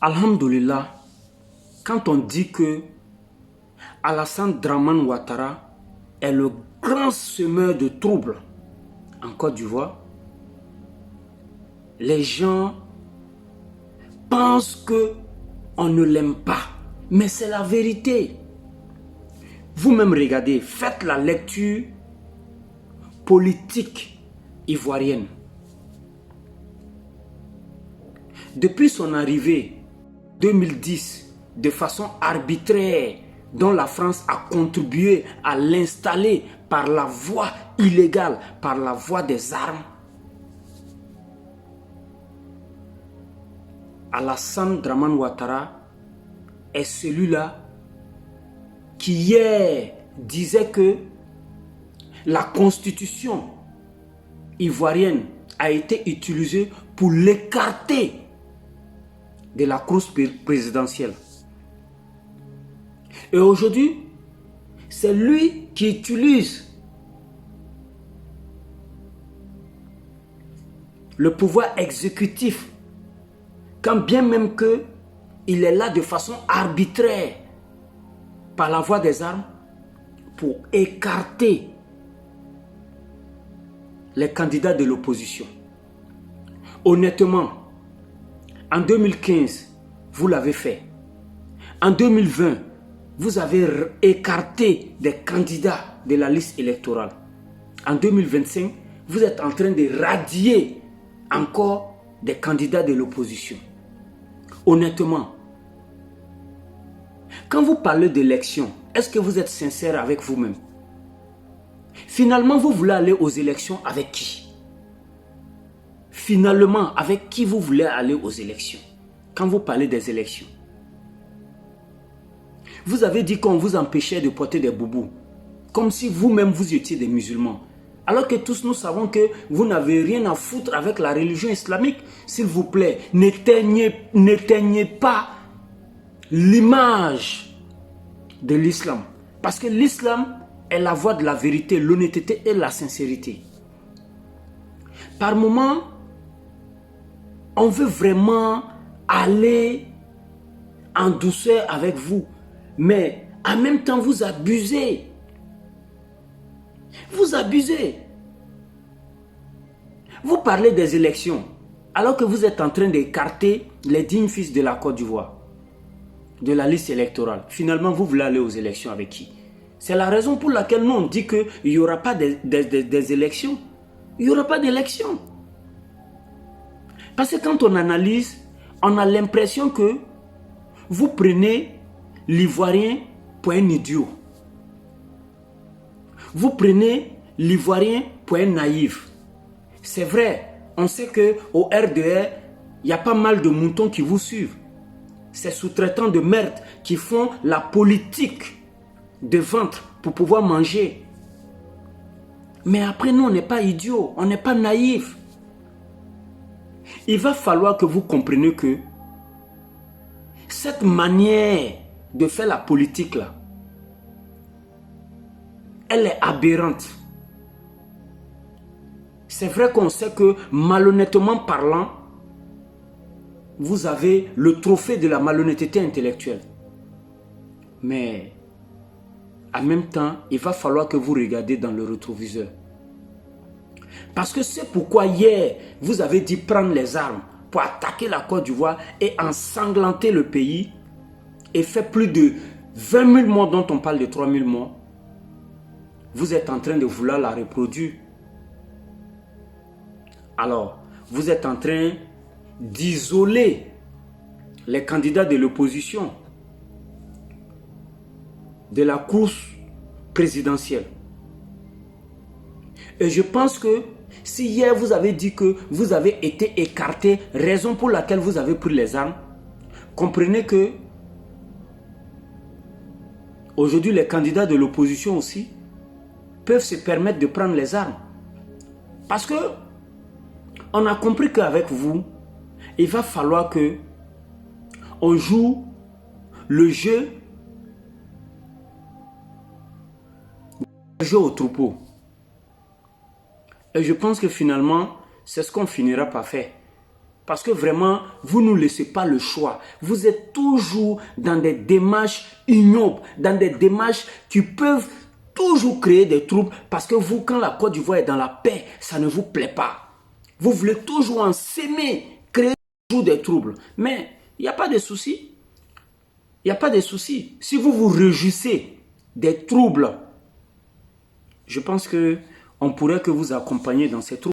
Alhamdulillah, quand on dit que Alassane Dramane Ouattara est le grand semeur de troubles en Côte d'Ivoire, les gens pensent qu'on ne l'aime pas. Mais c'est la vérité. Vous-même regardez, faites la lecture politique ivoirienne. Depuis son arrivée 2010, de façon arbitraire, dont la France a contribué à l'installer par la voie illégale, par la voie des armes, Alassane Dramane Ouattara est celui-là qui hier disait que la constitution ivoirienne a été utilisée pour l'écarter de la course présidentielle. Et aujourd'hui, c'est lui qui utilise le pouvoir exécutif, quand bien même qu'il est là de façon arbitraire par la voie des armes pour écarter les candidats de l'opposition. Honnêtement, en 2015, vous l'avez fait. En 2020, vous avez écarté des candidats de la liste électorale. En 2025, vous êtes en train de radier encore des candidats de l'opposition. Honnêtement, quand vous parlez d'élection, est-ce que vous êtes sincère avec vous-même? Finalement, vous voulez aller aux élections avec qui? Finalement, avec qui vous voulez aller aux élections? Quand vous parlez des élections, vous avez dit qu'on vous empêchait de porter des boubous, comme si vous-même vous étiez des musulmans. Alors que tous nous savons que vous n'avez rien à foutre avec la religion islamique. S'il vous plaît, n'éteignez pas l'image de l'islam. Parce que l'islam est la voie de la vérité, l'honnêteté et la sincérité. Par moments, on veut vraiment aller en douceur avec vous. Mais en même temps, vous abusez. Vous abusez. Vous parlez des élections, alors que vous êtes en train d'écarter les dignes fils de la Côte d'Ivoire, de la liste électorale. Finalement, vous voulez aller aux élections avec qui? C'est la raison pour laquelle nous on dit qu'il n'y aura pas des élections. Il n'y aura pas d'élections. Parce que quand on analyse, on a l'impression que vous prenez l'Ivoirien pour un idiot. Vous prenez l'Ivoirien pour un naïf. C'est vrai, on sait qu'au RDR, il y a pas mal de moutons qui vous suivent. Ces sous-traitants de merde qui font la politique de ventre pour pouvoir manger. Mais après, nous, on n'est pas idiots, on n'est pas naïfs. Il va falloir que vous compreniez que cette manière de faire la politique là, elle est aberrante. C'est vrai qu'on sait que malhonnêtement parlant, vous avez le trophée de la malhonnêteté intellectuelle. Mais en même temps, il va falloir que vous regardiez dans le rétroviseur. Parce que c'est pourquoi hier, vous avez dit prendre les armes pour attaquer la Côte d'Ivoire et ensanglanter le pays et faire plus de 20 000 morts dont on parle de 3 000 morts. Vous êtes en train de vouloir la reproduire. Alors, vous êtes en train d'isoler les candidats de l'opposition de la course présidentielle. Et je pense que si hier vous avez dit que vous avez été écarté, raison pour laquelle vous avez pris les armes, comprenez que aujourd'hui les candidats de l'opposition aussi peuvent se permettre de prendre les armes. Parce que on a compris qu'avec vous, il va falloir que on joue le jeu au troupeau. Et je pense que finalement, c'est ce qu'on finira par faire. Parce que vraiment, vous ne nous laissez pas le choix. Vous êtes toujours dans des démarches ignobles, dans des démarches qui peuvent toujours créer des troubles. Parce que vous, quand la Côte d'Ivoire est dans la paix, ça ne vous plaît pas. Vous voulez toujours en s'aimer, créer toujours des troubles. Mais il n'y a pas de souci. Il n'y a pas de souci. Si vous vous réjouissez des troubles, je pense qu'on pourrait que vous accompagner dans ces troubles.